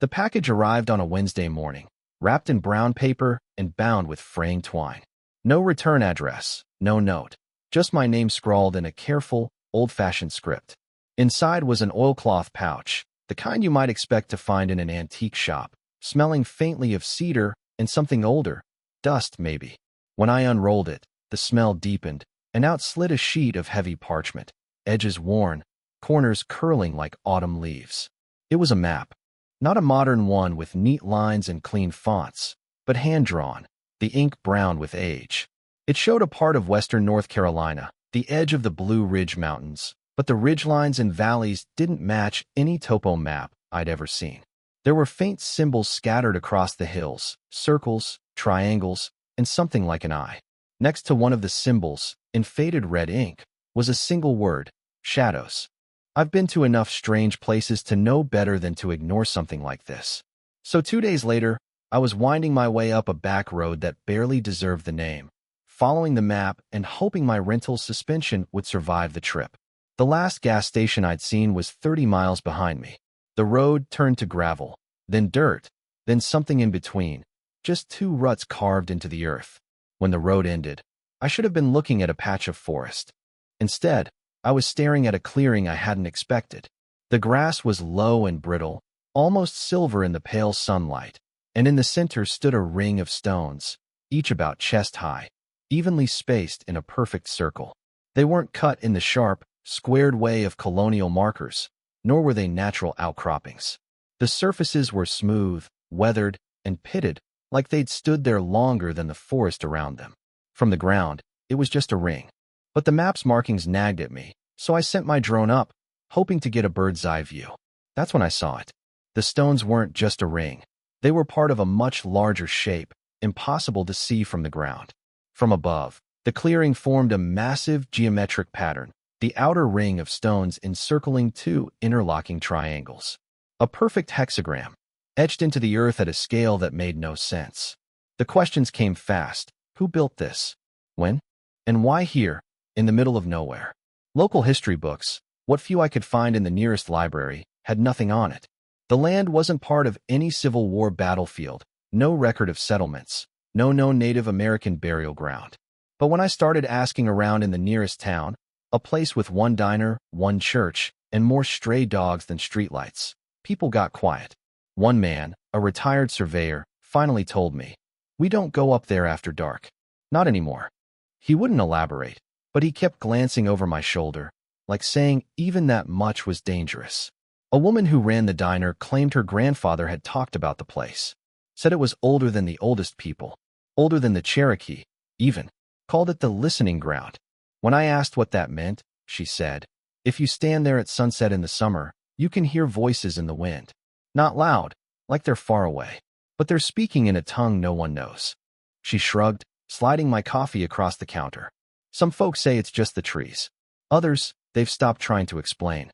The package arrived on a Wednesday morning, wrapped in brown paper and bound with fraying twine. No return address, no note, just my name scrawled in a careful, old-fashioned script. Inside was an oilcloth pouch, the kind you might expect to find in an antique shop, smelling faintly of cedar and something older, dust maybe. When I unrolled it, the smell deepened, and out slid a sheet of heavy parchment, edges worn, corners curling like autumn leaves. It was a map. Not a modern one with neat lines and clean fonts, but hand-drawn, the ink brown with age. It showed a part of western North Carolina, the edge of the Blue Ridge Mountains, but the ridgelines and valleys didn't match any topo map I'd ever seen. There were faint symbols scattered across the hills, circles, triangles, and something like an eye. Next to one of the symbols, in faded red ink, was a single word, shadows. I've been to enough strange places to know better than to ignore something like this. So 2 days later, I was winding my way up a back road that barely deserved the name, following the map and hoping my rental suspension would survive the trip. The last gas station I'd seen was 30 miles behind me. The road turned to gravel, then dirt, then something in between, just 2 ruts carved into the earth. When the road ended, I should have been looking at a patch of forest. Instead, I was staring at a clearing I hadn't expected. The grass was low and brittle, almost silver in the pale sunlight, and in the center stood a ring of stones, each about chest-high, evenly spaced in a perfect circle. They weren't cut in the sharp, squared way of colonial markers, nor were they natural outcroppings. The surfaces were smooth, weathered, and pitted, like they'd stood there longer than the forest around them. From the ground, it was just a ring. But the map's markings nagged at me, so I sent my drone up, hoping to get a bird's-eye view. That's when I saw it. The stones weren't just a ring. They were part of a much larger shape, impossible to see from the ground. From above, the clearing formed a massive geometric pattern, the outer ring of stones encircling 2 interlocking triangles. A perfect hexagram, etched into the earth at a scale that made no sense. The questions came fast. Who built this? When? And why here, in the middle of nowhere? Local history books, what few I could find in the nearest library, had nothing on it. The land wasn't part of any Civil War battlefield, no record of settlements, no known Native American burial ground. But when I started asking around in the nearest town, a place with 1 diner, 1 church, and more stray dogs than streetlights, people got quiet. One man, a retired surveyor, finally told me, "We don't go up there after dark. Not anymore." He wouldn't elaborate, but he kept glancing over my shoulder, like saying even that much was dangerous. A woman who ran the diner claimed her grandfather had talked about the place, said it was older than the oldest people, older than the Cherokee, even, called it the listening ground. When I asked what that meant, she said, "If you stand there at sunset in the summer, you can hear voices in the wind. Not loud, like they're far away, but they're speaking in a tongue no one knows." She shrugged, sliding my coffee across the counter. "Some folks say it's just the trees. Others, they've stopped trying to explain."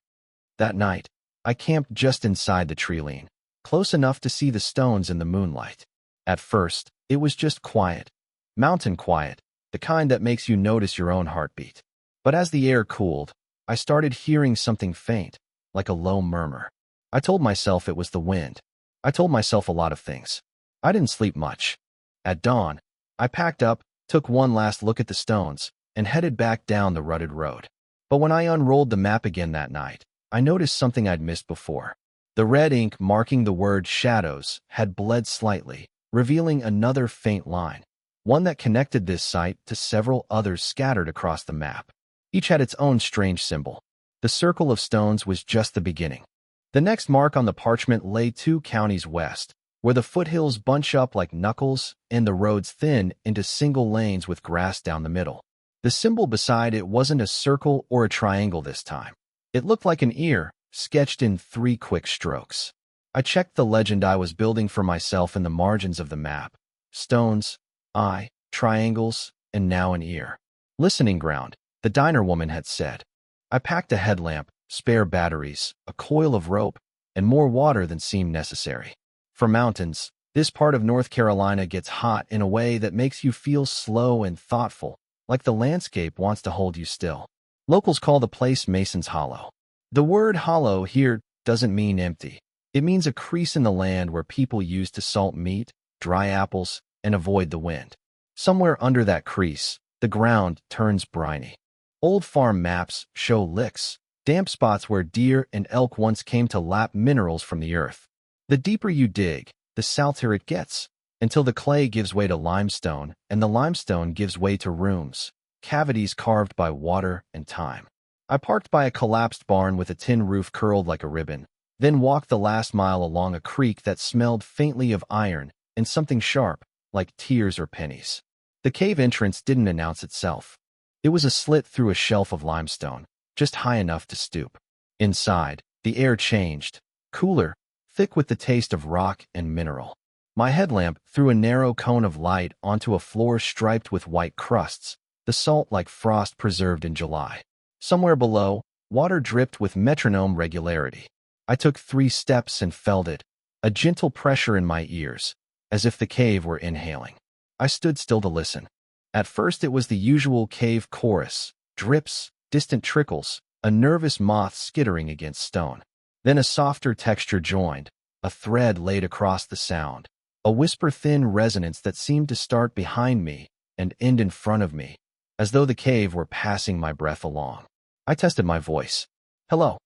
That night, I camped just inside the tree line, close enough to see the stones in the moonlight. At first, it was just quiet. Mountain quiet, the kind that makes you notice your own heartbeat. But as the air cooled, I started hearing something faint, like a low murmur. I told myself it was the wind. I told myself a lot of things. I didn't sleep much. At dawn, I packed up, took one last look at the stones, and headed back down the rutted road. But when I unrolled the map again that night, I noticed something I'd missed before. The red ink marking the word shadows had bled slightly, revealing another faint line, one that connected this site to several others scattered across the map. Each had its own strange symbol. The circle of stones was just the beginning. The next mark on the parchment lay 2 counties west, where the foothills bunch up like knuckles and the roads thin into single lanes with grass down the middle. The symbol beside it wasn't a circle or a triangle this time. It looked like an ear, sketched in 3 quick strokes. I checked the legend I was building for myself in the margins of the map. Stones, eye, triangles, and now an ear. Listening ground, the diner woman had said. I packed a headlamp, spare batteries, a coil of rope, and more water than seemed necessary. For mountains, this part of North Carolina gets hot in a way that makes you feel slow and thoughtful, like the landscape wants to hold you still. Locals call the place Mason's Hollow. The word hollow here doesn't mean empty. It means a crease in the land where people used to salt meat, dry apples, and avoid the wind. Somewhere under that crease, the ground turns briny. Old farm maps show licks, damp spots where deer and elk once came to lap minerals from the earth. The deeper you dig, the saltier it gets, until the clay gives way to limestone, and the limestone gives way to rooms, cavities carved by water and time. I parked by a collapsed barn with a tin roof curled like a ribbon, then walked the last mile along a creek that smelled faintly of iron and something sharp, like tears or pennies. The cave entrance didn't announce itself. It was a slit through a shelf of limestone, just high enough to stoop. Inside, the air changed, cooler, thick with the taste of rock and mineral. My headlamp threw a narrow cone of light onto a floor striped with white crusts, the salt like frost preserved in July. Somewhere below, water dripped with metronome regularity. I took 3 steps and felt it, a gentle pressure in my ears, as if the cave were inhaling. I stood still to listen. At first it was the usual cave chorus, drips, distant trickles, a nervous moth skittering against stone. Then a softer texture joined, a thread laid across the sound, a whisper-thin resonance that seemed to start behind me and end in front of me, as though the cave were passing my breath along. I tested my voice. Hello.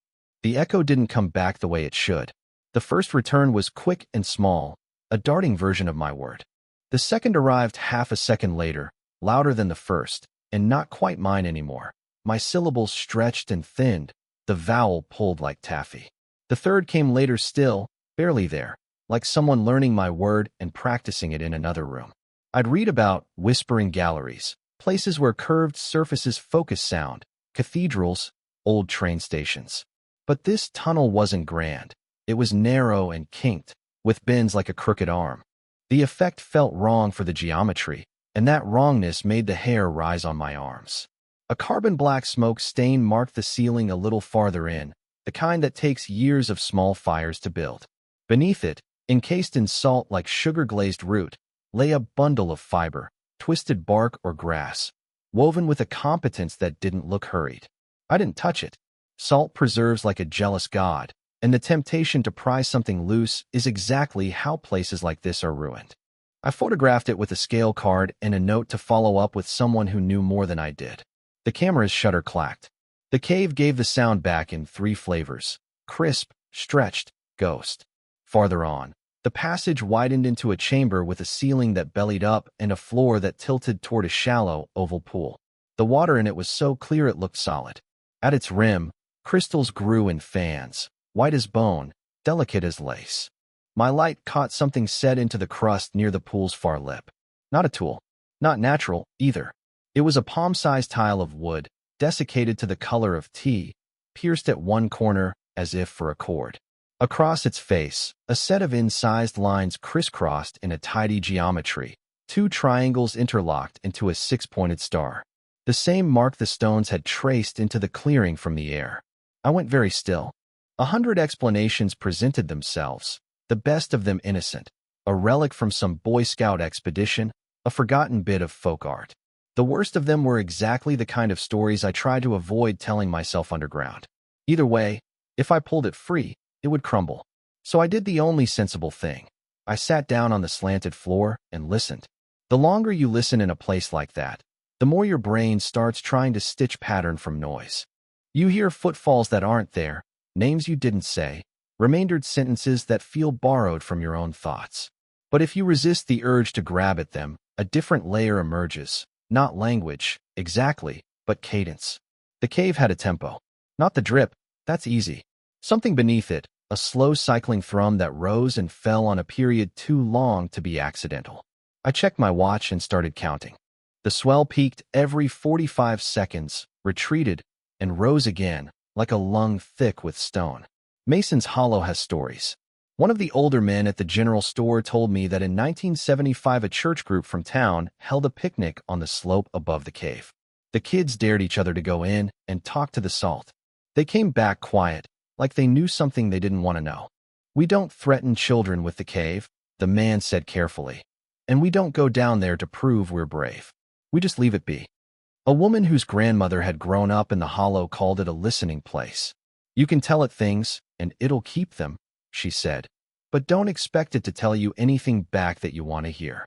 The echo didn't come back the way it should. The first return was quick and small, a darting version of my word. The second arrived half a second later, louder than the first, and not quite mine anymore. My syllables stretched and thinned, the vowel pulled like taffy. The third came later still, barely there, like someone learning my word and practicing it in another room. I'd read about whispering galleries, places where curved surfaces focus sound, cathedrals, old train stations. But this tunnel wasn't grand. It was narrow and kinked, with bends like a crooked arm. The effect felt wrong for the geometry, and that wrongness made the hair rise on my arms. A carbon-black smoke stain marked the ceiling a little farther in, the kind that takes years of small fires to build. Beneath it, encased in salt like sugar-glazed root, lay a bundle of fiber, twisted bark or grass, woven with a competence that didn't look hurried. I didn't touch it. Salt preserves like a jealous god, and the temptation to pry something loose is exactly how places like this are ruined. I photographed it with a scale card and a note to follow up with someone who knew more than I did. The camera's shutter clacked. The cave gave the sound back in 3 flavors: crisp, stretched, ghost. Farther on, the passage widened into a chamber with a ceiling that bellied up and a floor that tilted toward a shallow, oval pool. The water in it was so clear it looked solid. At its rim, crystals grew in fans, white as bone, delicate as lace. My light caught something set into the crust near the pool's far lip. Not a tool. Not natural, either. It was a palm-sized tile of wood, desiccated to the color of tea, pierced at one corner as if for a cord. Across its face, a set of incised lines crisscrossed in a tidy geometry, 2 triangles interlocked into a 6-pointed star. The same mark the stones had traced into the clearing from the air. I went very still. 100 explanations presented themselves, the best of them innocent, a relic from some Boy Scout expedition, a forgotten bit of folk art. The worst of them were exactly the kind of stories I tried to avoid telling myself underground. Either way, if I pulled it free, it would crumble. So I did the only sensible thing. I sat down on the slanted floor and listened. The longer you listen in a place like that, the more your brain starts trying to stitch pattern from noise. You hear footfalls that aren't there, names you didn't say, remaindered sentences that feel borrowed from your own thoughts. But if you resist the urge to grab at them, a different layer emerges. Not language, exactly, but cadence. The cave had a tempo. Not the drip, that's easy. Something beneath it, a slow cycling thrum that rose and fell on a period too long to be accidental. I checked my watch and started counting. The swell peaked every 45 seconds, retreated, and rose again, like a lung thick with stone. Mason's Hollow has stories. One of the older men at the general store told me that in 1975 a church group from town held a picnic on the slope above the cave. The kids dared each other to go in and talk to the salt. They came back quiet, like they knew something they didn't want to know. "We don't threaten children with the cave," the man said carefully. "And we don't go down there to prove we're brave. We just leave it be." A woman whose grandmother had grown up in the hollow called it a listening place. You can tell it things, and it'll keep them, she said, "but don't expect it to tell you anything back that you want to hear."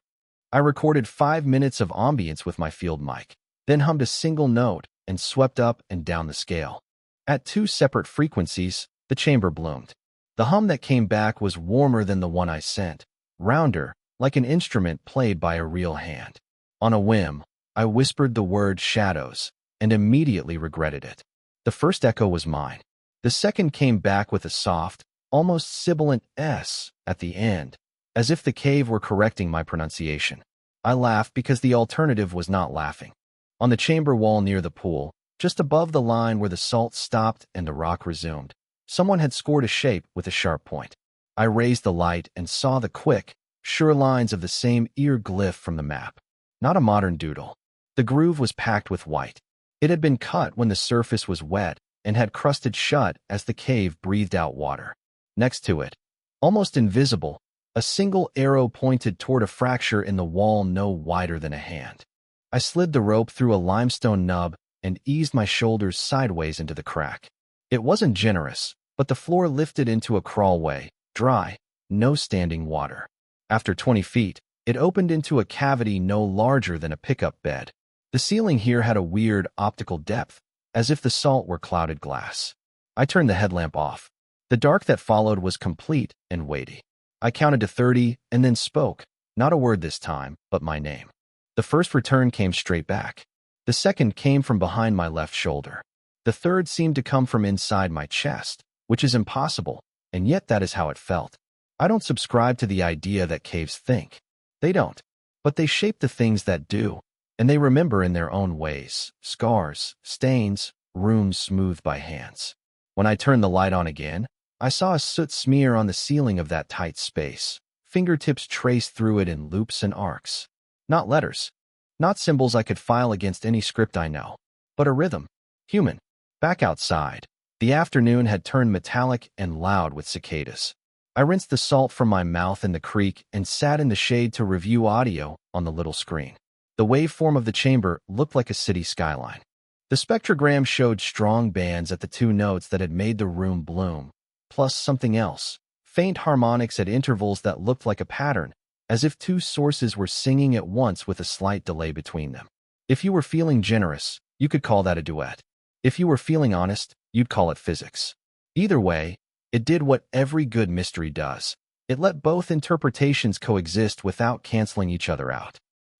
I recorded 5 minutes of ambience with my field mic, then hummed a single note and swept up and down the scale. At 2 separate frequencies, the chamber bloomed. The hum that came back was warmer than the one I sent, rounder, like an instrument played by a real hand. On a whim, I whispered the word shadows and immediately regretted it. The first echo was mine. The second came back with a soft, almost sibilant S at the end, as if the cave were correcting my pronunciation. I laughed because the alternative was not laughing. On the chamber wall near the pool, just above the line where the salt stopped and the rock resumed, someone had scored a shape with a sharp point. I raised the light and saw the quick, sure lines of the same ear glyph from the map. Not a modern doodle. The groove was packed with white. It had been cut when the surface was wet and had crusted shut as the cave breathed out water. Next to it, almost invisible, a single arrow pointed toward a fracture in the wall no wider than a hand. I slid the rope through a limestone nub and eased my shoulders sideways into the crack. It wasn't generous, but the floor lifted into a crawlway, dry, no standing water. After 20 feet, it opened into a cavity no larger than a pickup bed. The ceiling here had a weird optical depth, as if the salt were clouded glass. I turned the headlamp off. The dark that followed was complete and weighty. I counted to 30 and then spoke, not a word this time, but my name. The first return came straight back. The second came from behind my left shoulder. The third seemed to come from inside my chest, which is impossible, and yet that is how it felt. I don't subscribe to the idea that caves think. They don't. But they shape the things that do, and they remember in their own ways, scars, stains, rooms smoothed by hands. When I turned the light on again, I saw a soot smear on the ceiling of that tight space, fingertips traced through it in loops and arcs. Not letters, not symbols I could file against any script I know, but a rhythm. Human. Back outside, the afternoon had turned metallic and loud with cicadas. I rinsed the salt from my mouth in the creek and sat in the shade to review audio on the little screen. The waveform of the chamber looked like a city skyline. The spectrogram showed strong bands at the 2 notes that had made the room bloom, plus something else, faint harmonics at intervals that looked like a pattern, as if 2 sources were singing at once with a slight delay between them. If you were feeling generous, you could call that a duet. If you were feeling honest, you'd call it physics. Either way, it did what every good mystery does. It let both interpretations coexist without canceling each other out.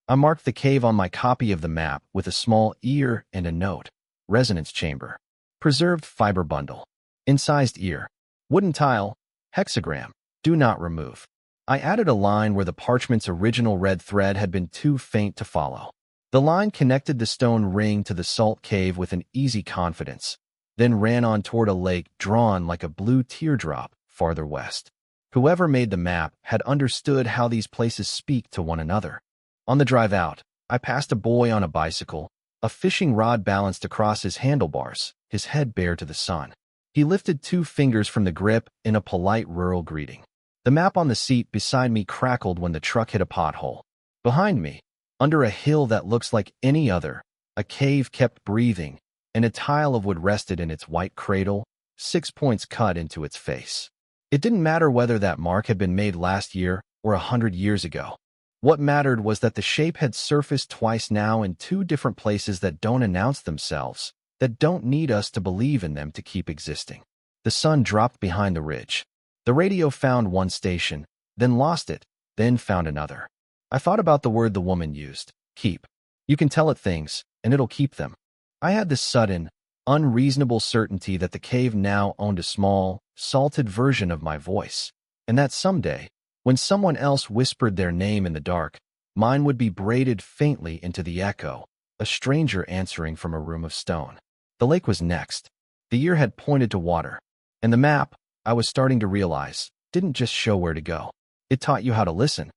I marked the cave on my copy of the map with a small ear and a note. Resonance chamber. Preserved fiber bundle. Incised ear. Wooden tile. Hexagram. Do not remove. I added a line where the parchment's original red thread had been too faint to follow. The line connected the stone ring to the salt cave with an easy confidence, then ran on toward a lake drawn like a blue teardrop farther west. Whoever made the map had understood how these places speak to one another. On the drive out, I passed a boy on a bicycle, a fishing rod balanced across his handlebars, his head bare to the sun. He lifted 2 fingers from the grip in a polite rural greeting. The map on the seat beside me crackled when the truck hit a pothole. Behind me, under a hill that looks like any other, a cave kept breathing, and a tile of wood rested in its white cradle, 6 points cut into its face. It didn't matter whether that mark had been made last year or 100 years ago. What mattered was that the shape had surfaced twice now in 2 different places that don't announce themselves, that don't need us to believe in them to keep existing. The sun dropped behind the ridge. The radio found one station, then lost it, then found another. I thought about the word the woman used, keep. You can tell it things, and it'll keep them. I had this sudden, unreasonable certainty that the cave now owned a small, salted version of my voice, and that someday, when someone else whispered their name in the dark, mine would be braided faintly into the echo, a stranger answering from a room of stone. The lake was next. The ear had pointed to water, and the map, I was starting to realize, didn't just show where to go. It taught you how to listen.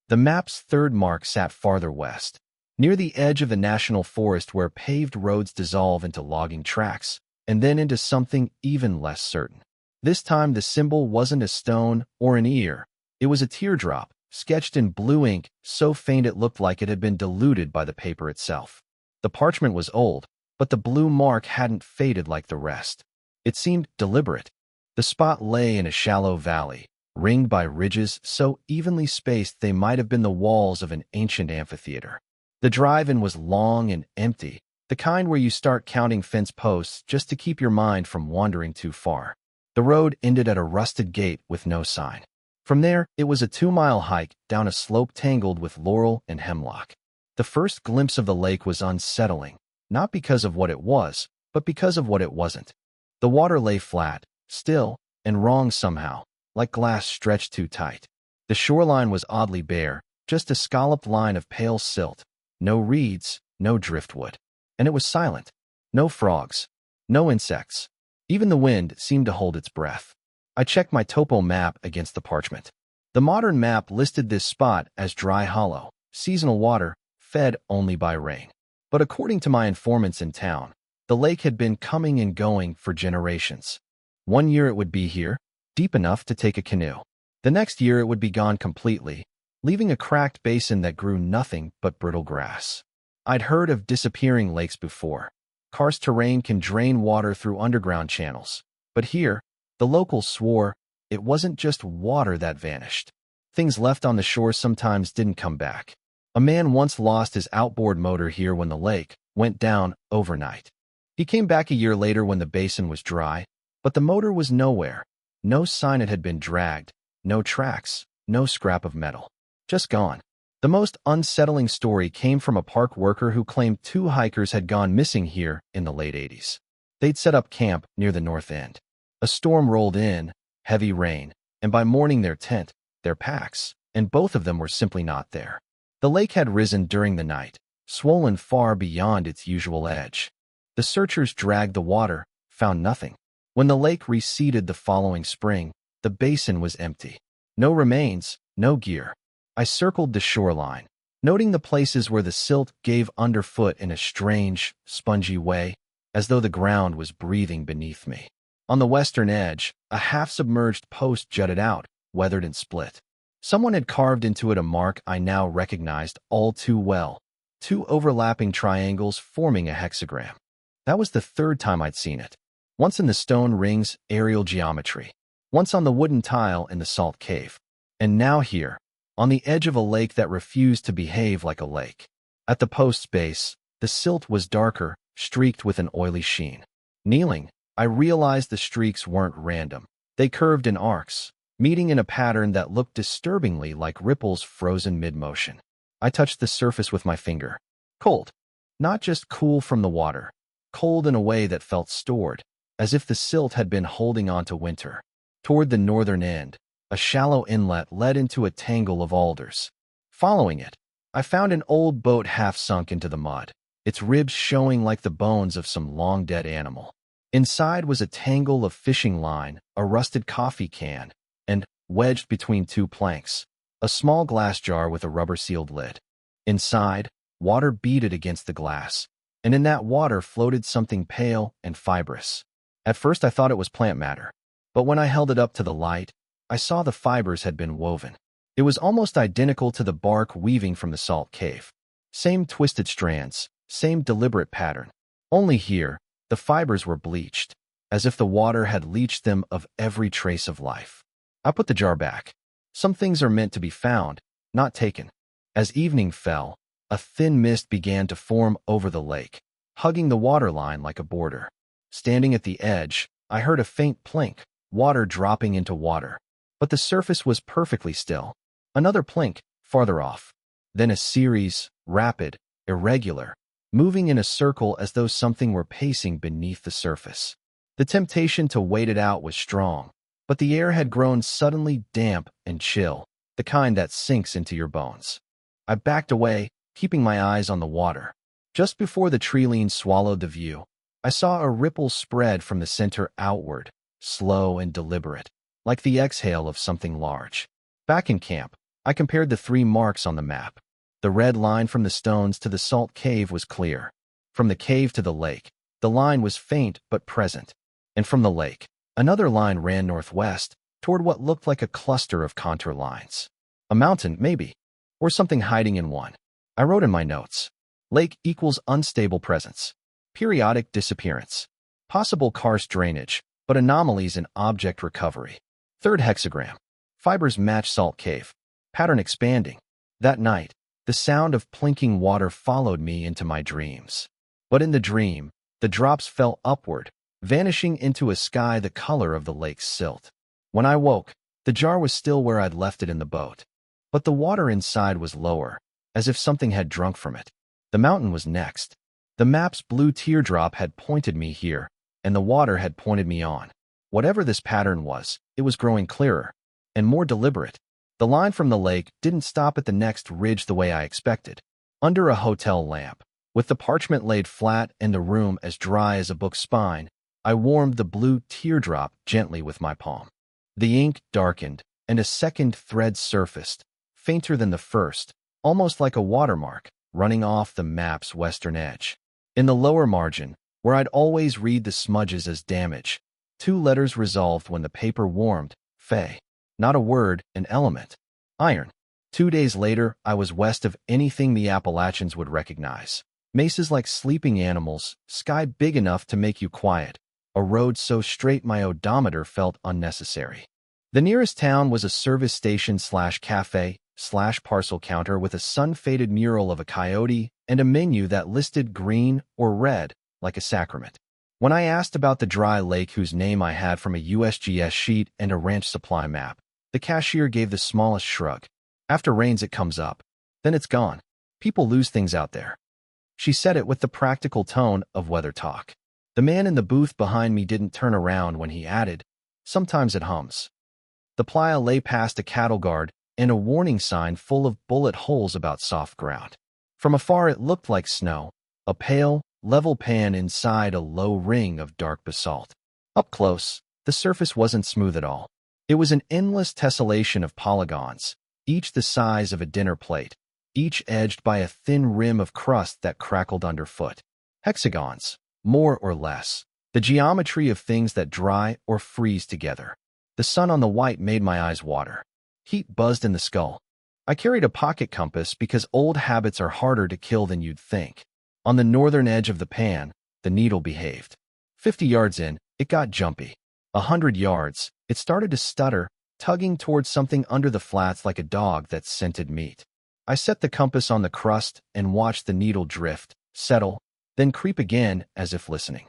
The map's 3rd mark sat farther west, near the edge of the national forest where paved roads dissolve into logging tracks, and then into something even less certain. This time the symbol wasn't a stone or an ear. It was a teardrop, sketched in blue ink, so faint it looked like it had been diluted by the paper itself. The parchment was old, but the blue mark hadn't faded like the rest. It seemed deliberate. The spot lay in a shallow valley, ringed by ridges so evenly spaced they might have been the walls of an ancient amphitheater. The drive-in was long and empty, the kind where you start counting fence posts just to keep your mind from wandering too far. The road ended at a rusted gate with no sign. From there, it was a 2-mile hike down a slope tangled with laurel and hemlock. The first glimpse of the lake was unsettling, not because of what it was, but because of what it wasn't. The water lay flat, still, and wrong somehow, like glass stretched too tight. The shoreline was oddly bare, just a scalloped line of pale silt, no reeds, no driftwood. And it was silent. No frogs, no insects. Even the wind seemed to hold its breath. I checked my topo map against the parchment. The modern map listed this spot as dry hollow, seasonal water, fed only by rain. But according to my informants in town, the lake had been coming and going for generations. One year it would be here, deep enough to take a canoe. The next year it would be gone completely, leaving a cracked basin that grew nothing but brittle grass. I'd heard of disappearing lakes before. Karst terrain can drain water through underground channels. But here, the locals swore, it wasn't just water that vanished. Things left on the shore sometimes didn't come back. A man once lost his outboard motor here when the lake went down overnight. He came back a year later when the basin was dry, but the motor was nowhere. No sign it had been dragged, no tracks, no scrap of metal. Just gone. The most unsettling story came from a park worker who claimed 2 hikers had gone missing here in the late 80s. They'd set up camp near the north end. A storm rolled in, heavy rain, and by morning their tent, their packs, and both of them were simply not there. The lake had risen during the night, swollen far beyond its usual edge. The searchers dragged the water, found nothing. When the lake receded the following spring, the basin was empty. No remains, no gear. I circled the shoreline, noting the places where the silt gave underfoot in a strange, spongy way, as though the ground was breathing beneath me. On the western edge, a half-submerged post jutted out, weathered and split. Someone had carved into it a mark I now recognized all too well, 2 overlapping triangles forming a hexagram. That was the 3rd time I'd seen it. Once in the stone ring's aerial geometry, once on the wooden tile in the salt cave, and now here, on the edge of a lake that refused to behave like a lake. At the post's base, the silt was darker, streaked with an oily sheen. Kneeling, I realized the streaks weren't random. They curved in arcs, meeting in a pattern that looked disturbingly like ripples frozen mid-motion. I touched the surface with my finger. Cold. Not just cool from the water. Cold in a way that felt stored, as if the silt had been holding on to winter. Toward the northern end, a shallow inlet led into a tangle of alders. Following it, I found an old boat half sunk into the mud, its ribs showing like the bones of some long-dead animal. Inside was a tangle of fishing line, a rusted coffee can, and, wedged between 2 planks, a small glass jar with a rubber-sealed lid. Inside, water beaded against the glass, and in that water floated something pale and fibrous. At first I thought it was plant matter, but when I held it up to the light, I saw the fibers had been woven. It was almost identical to the bark weaving from the salt cave. Same twisted strands, same deliberate pattern. Only here, the fibers were bleached, as if the water had leached them of every trace of life. I put the jar back. Some things are meant to be found, not taken. As evening fell, a thin mist began to form over the lake, hugging the waterline like a border. Standing at the edge, I heard a faint plink, water dropping into water. But the surface was perfectly still. Another plink, farther off. Then a series, rapid, irregular, moving in a circle as though something were pacing beneath the surface. The temptation to wait it out was strong, but the air had grown suddenly damp and chill, the kind that sinks into your bones. I backed away, keeping my eyes on the water. Just before the tree-line swallowed the view, I saw a ripple spread from the center outward, slow and deliberate, like the exhale of something large. Back in camp, I compared the 3 marks on the map. The red line from the stones to the salt cave was clear. From the cave to the lake, the line was faint but present. And from the lake, another line ran northwest, toward what looked like a cluster of contour lines. A mountain, maybe, or something hiding in one. I wrote in my notes, lake equals unstable presence, periodic disappearance, possible karst drainage, but anomalies in object recovery. Third hexagram. Fibers match salt cave. Pattern expanding. That night, the sound of plinking water followed me into my dreams. But in the dream, the drops fell upward, vanishing into a sky the color of the lake's silt. When I woke, the jar was still where I'd left it in the boat. But the water inside was lower, as if something had drunk from it. The mountain was next. The map's blue teardrop had pointed me here, and the water had pointed me on. Whatever this pattern was, it was growing clearer and more deliberate. The line from the lake didn't stop at the next ridge the way I expected. Under a hotel lamp, with the parchment laid flat and the room as dry as a book's spine, I warmed the blue teardrop gently with my palm. The ink darkened, and a second thread surfaced, fainter than the first, almost like a watermark, running off the map's western edge. In the lower margin, where I'd always read the smudges as damage, 2 letters resolved when the paper warmed: Fe. Not a word, an element. Iron. 2 days later, I was west of anything the Appalachians would recognize. Mesas like sleeping animals, sky big enough to make you quiet, a road so straight my odometer felt unnecessary. The nearest town was a service station/cafe/parcel counter with a sun-faded mural of a coyote and a menu that listed green or red, like a sacrament. When I asked about the dry lake whose name I had from a USGS sheet and a ranch supply map, the cashier gave the smallest shrug. After rains it comes up. Then it's gone. People lose things out there. She said it with the practical tone of weather talk. The man in the booth behind me didn't turn around when he added, "Sometimes it hums." The playa lay past a cattle guard and a warning sign full of bullet holes about soft ground. From afar it looked like snow, a pale, level pan inside a low ring of dark basalt. Up close, the surface wasn't smooth at all. It was an endless tessellation of polygons, each the size of a dinner plate, each edged by a thin rim of crust that crackled underfoot. Hexagons, more or less, the geometry of things that dry or freeze together. The sun on the white made my eyes water. Heat buzzed in the skull. I carried a pocket compass because old habits are harder to kill than you'd think. On the northern edge of the pan, the needle behaved. 50 yards in, it got jumpy. 100 yards, it started to stutter, tugging towards something under the flats like a dog that scented meat. I set the compass on the crust and watched the needle drift, settle, then creep again as if listening.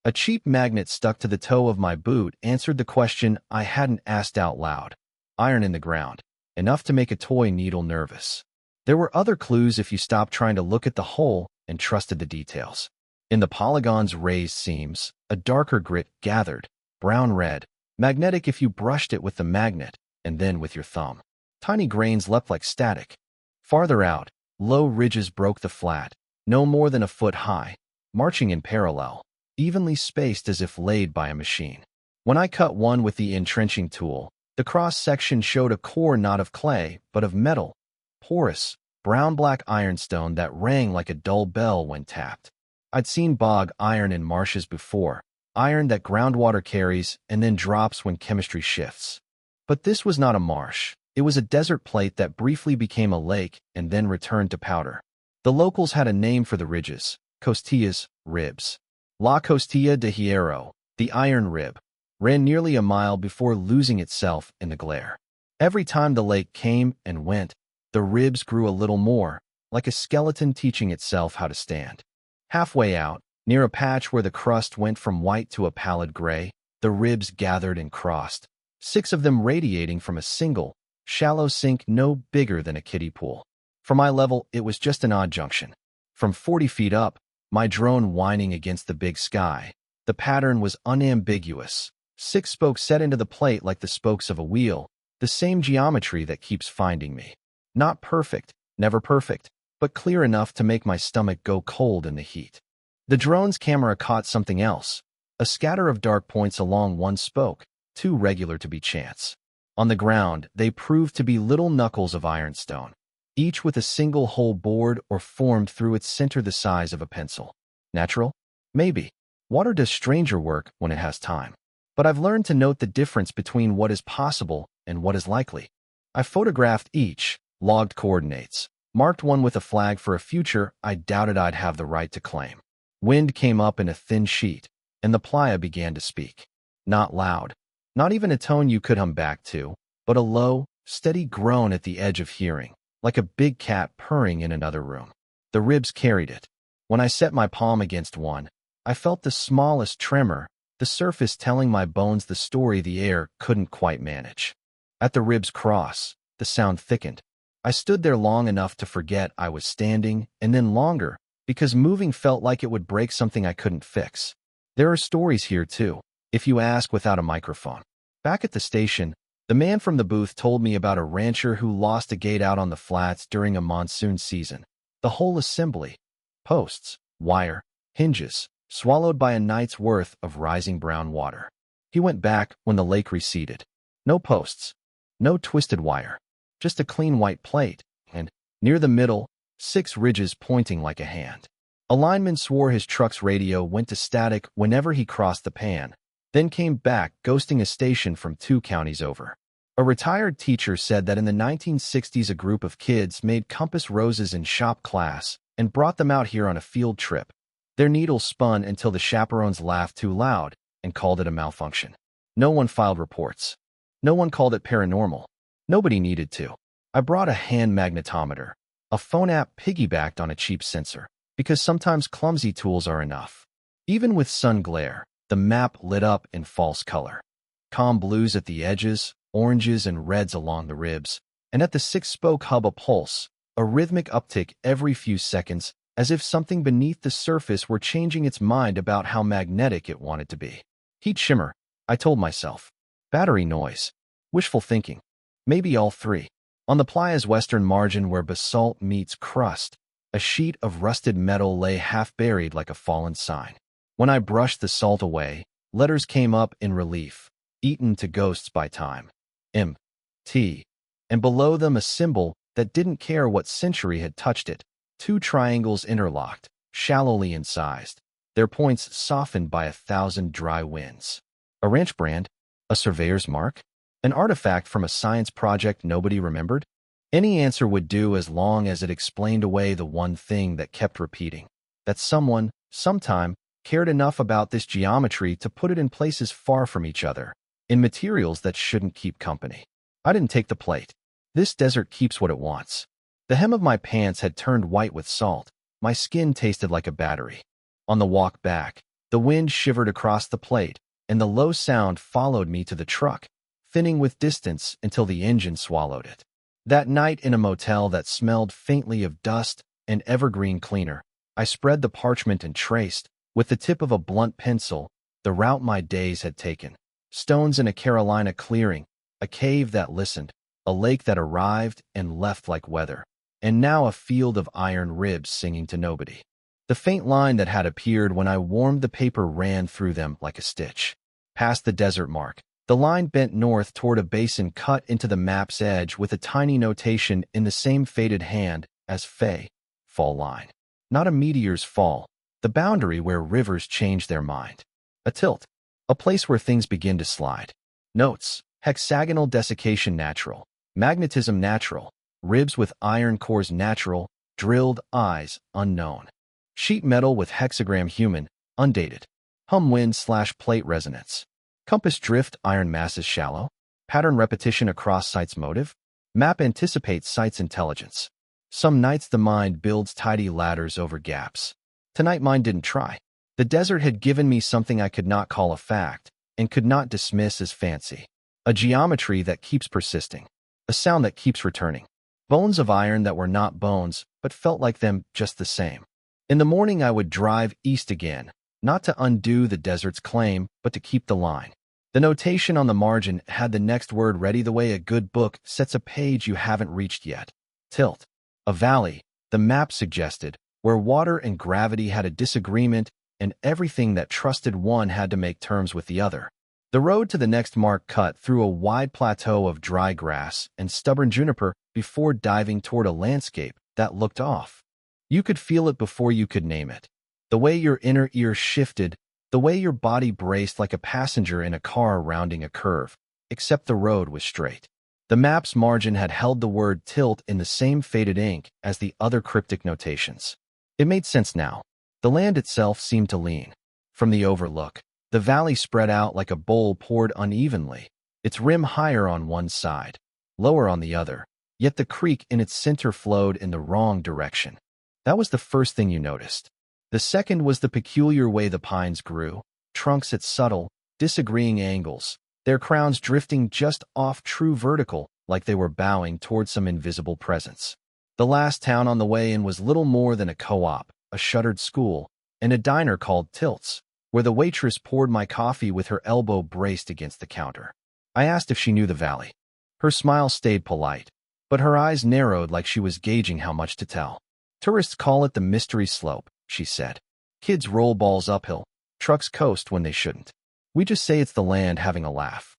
A cheap magnet stuck to the toe of my boot answered the question I hadn't asked out loud. Iron in the ground, enough to make a toy needle nervous. There were other clues if you stopped trying to look at the hole and trusted the details. In the polygon's raised seams, a darker grit gathered, brown-red, magnetic if you brushed it with the magnet, and then with your thumb. Tiny grains leapt like static. Farther out, low ridges broke the flat, no more than a foot high, marching in parallel, evenly spaced as if laid by a machine. When I cut one with the entrenching tool, the cross-section showed a core not of clay, but of metal, porous, brown-black ironstone that rang like a dull bell when tapped. I'd seen bog iron in marshes before, iron that groundwater carries and then drops when chemistry shifts. But this was not a marsh. It was a desert plate that briefly became a lake and then returned to powder. The locals had a name for the ridges: costillas, ribs. La Costilla de Hierro, the iron rib, ran nearly a mile before losing itself in the glare. Every time the lake came and went, the ribs grew a little more, like a skeleton teaching itself how to stand. Halfway out, near a patch where the crust went from white to a pallid gray, the ribs gathered and crossed, 6 of them radiating from a single, shallow sink no bigger than a kiddie pool. From my level, it was just an odd junction. From 40 feet up, my drone whining against the big sky, the pattern was unambiguous. 6 spokes set into the plate like the spokes of a wheel, the same geometry that keeps finding me. Not perfect, never perfect, but clear enough to make my stomach go cold in the heat. The drone's camera caught something else, a scatter of dark points along one spoke, too regular to be chance. On the ground, they proved to be little knuckles of ironstone, each with a single hole bored or formed through its center the size of a pencil. Natural? Maybe. Water does stranger work when it has time. But I've learned to note the difference between what is possible and what is likely. I photographed each, logged coordinates, marked one with a flag for a future I doubted I'd have the right to claim. Wind came up in a thin sheet, and the playa began to speak. Not loud. Not even a tone you could hum back to, but a low, steady groan at the edge of hearing, like a big cat purring in another room. The ribs carried it. When I set my palm against one, I felt the smallest tremor, the surface telling my bones the story the air couldn't quite manage. At the ribs cross, the sound thickened. I stood there long enough to forget I was standing, and then longer, because moving felt like it would break something I couldn't fix. There are stories here too, if you ask without a microphone. Back at the station, the man from the booth told me about a rancher who lost a gate out on the flats during a monsoon season. The whole assembly, posts, wire, hinges, swallowed by a night's worth of rising brown water. He went back when the lake receded. No posts, no twisted wire, just a clean white plate, and, near the middle, 6 ridges pointing like a hand. A lineman swore his truck's radio went to static whenever he crossed the pan, then came back ghosting a station from 2 counties over. A retired teacher said that in the 1960s a group of kids made compass roses in shop class and brought them out here on a field trip. Their needles spun until the chaperones laughed too loud and called it a malfunction. No one filed reports. No one called it paranormal. Nobody needed to. I brought a hand magnetometer, a phone app piggybacked on a cheap sensor, because sometimes clumsy tools are enough. Even with sun glare, the map lit up in false color. Calm blues at the edges, oranges and reds along the ribs, and at the 6-spoke hub a pulse, a rhythmic uptick every few seconds, as if something beneath the surface were changing its mind about how magnetic it wanted to be. Heat shimmer, I told myself. Battery noise. Wishful thinking. Maybe all 3. On the playa's western margin where basalt meets crust, a sheet of rusted metal lay half-buried like a fallen sign. When I brushed the salt away, letters came up in relief, eaten to ghosts by time. M.T. And below them a symbol that didn't care what century had touched it. 2 triangles interlocked, shallowly incised, their points softened by 1,000 dry winds. A ranch brand? A surveyor's mark? An artifact from a science project nobody remembered? Any answer would do as long as it explained away the one thing that kept repeating. That someone, sometime, cared enough about this geometry to put it in places far from each other, in materials that shouldn't keep company. I didn't take the plate. This desert keeps what it wants. The hem of my pants had turned white with salt. My skin tasted like a battery. On the walk back, the wind shivered across the plate, and the low sound followed me to the truck, thinning with distance until the engine swallowed it. That night in a motel that smelled faintly of dust and evergreen cleaner, I spread the parchment and traced, with the tip of a blunt pencil, the route my days had taken. Stones in a Carolina clearing, a cave that listened, a lake that arrived and left like weather, and now a field of iron ribs singing to nobody. The faint line that had appeared when I warmed the paper ran through them like a stitch. Past the desert mark, the line bent north toward a basin cut into the map's edge with a tiny notation in the same faded hand as fall line. Not a meteor's fall, the boundary where rivers change their mind. A tilt, a place where things begin to slide. Notes, hexagonal desiccation natural, magnetism natural, ribs with iron cores natural, drilled eyes unknown. Sheet metal with hexagram human, undated. Hum wind/plate resonance. Compass drift iron masses shallow. Pattern repetition across site's motive. Map anticipates site's intelligence. Some nights the mind builds tidy ladders over gaps. Tonight mine didn't try. The desert had given me something I could not call a fact and could not dismiss as fancy. A geometry that keeps persisting. A sound that keeps returning. Bones of iron that were not bones, but felt like them just the same. In the morning I would drive east again, not to undo the desert's claim, but to keep the line. The notation on the margin had the next word ready the way a good book sets a page you haven't reached yet. Tilt. A valley, the map suggested, where water and gravity had a disagreement and everything that trusted one had to make terms with the other. The road to the next mark cut through a wide plateau of dry grass and stubborn juniper before diving toward a landscape that looked off. You could feel it before you could name it. The way your inner ear shifted, the way your body braced like a passenger in a car rounding a curve, except the road was straight. The map's margin had held the word tilt in the same faded ink as the other cryptic notations. It made sense now. The land itself seemed to lean. From the overlook, The valley spread out like a bowl poured unevenly, its rim higher on one side, lower on the other, yet the creek in its center flowed in the wrong direction. That was the first thing you noticed. The second was the peculiar way the pines grew, trunks at subtle, disagreeing angles, their crowns drifting just off true vertical, like they were bowing toward some invisible presence. The last town on the way in was little more than a co-op, a shuttered school, and a diner called Tilt's, where the waitress poured my coffee with her elbow braced against the counter. I asked if she knew the valley. Her smile stayed polite, but her eyes narrowed like she was gauging how much to tell. Tourists call it the mystery slope, she said. Kids roll balls uphill, trucks coast when they shouldn't. We just say it's the land having a laugh.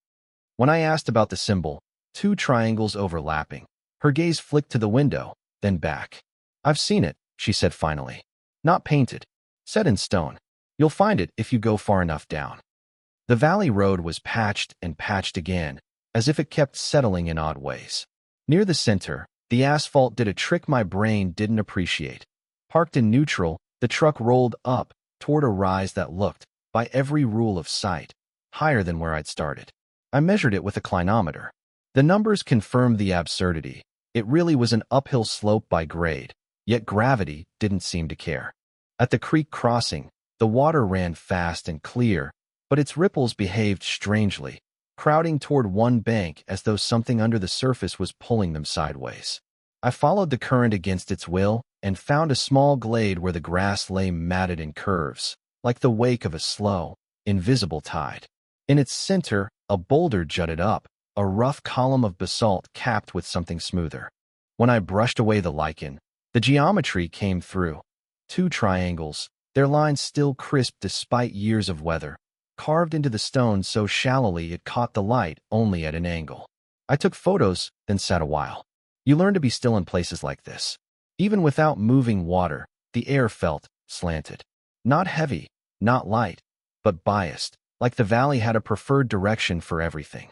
When I asked about the symbol, two triangles overlapping, her gaze flicked to the window, then back. I've seen it, she said finally. Not painted. Set in stone. You'll find it if you go far enough down. The valley road was patched and patched again, as if it kept settling in odd ways. Near the center, the asphalt did a trick my brain didn't appreciate. Parked in neutral, the truck rolled up toward a rise that looked, by every rule of sight, higher than where I'd started. I measured it with a clinometer. The numbers confirmed the absurdity. It really was an uphill slope by grade, yet gravity didn't seem to care. At the creek crossing, the water ran fast and clear, but its ripples behaved strangely, crowding toward one bank as though something under the surface was pulling them sideways. I followed the current against its will and found a small glade where the grass lay matted in curves, like the wake of a slow, invisible tide. In its center, a boulder jutted up, a rough column of basalt capped with something smoother. When I brushed away the lichen, the geometry came through. Two triangles, their lines still crisp despite years of weather, carved into the stone so shallowly it caught the light only at an angle. I took photos, then sat a while. You learn to be still in places like this. Even without moving water, the air felt slanted. Not heavy, not light, but biased, like the valley had a preferred direction for everything.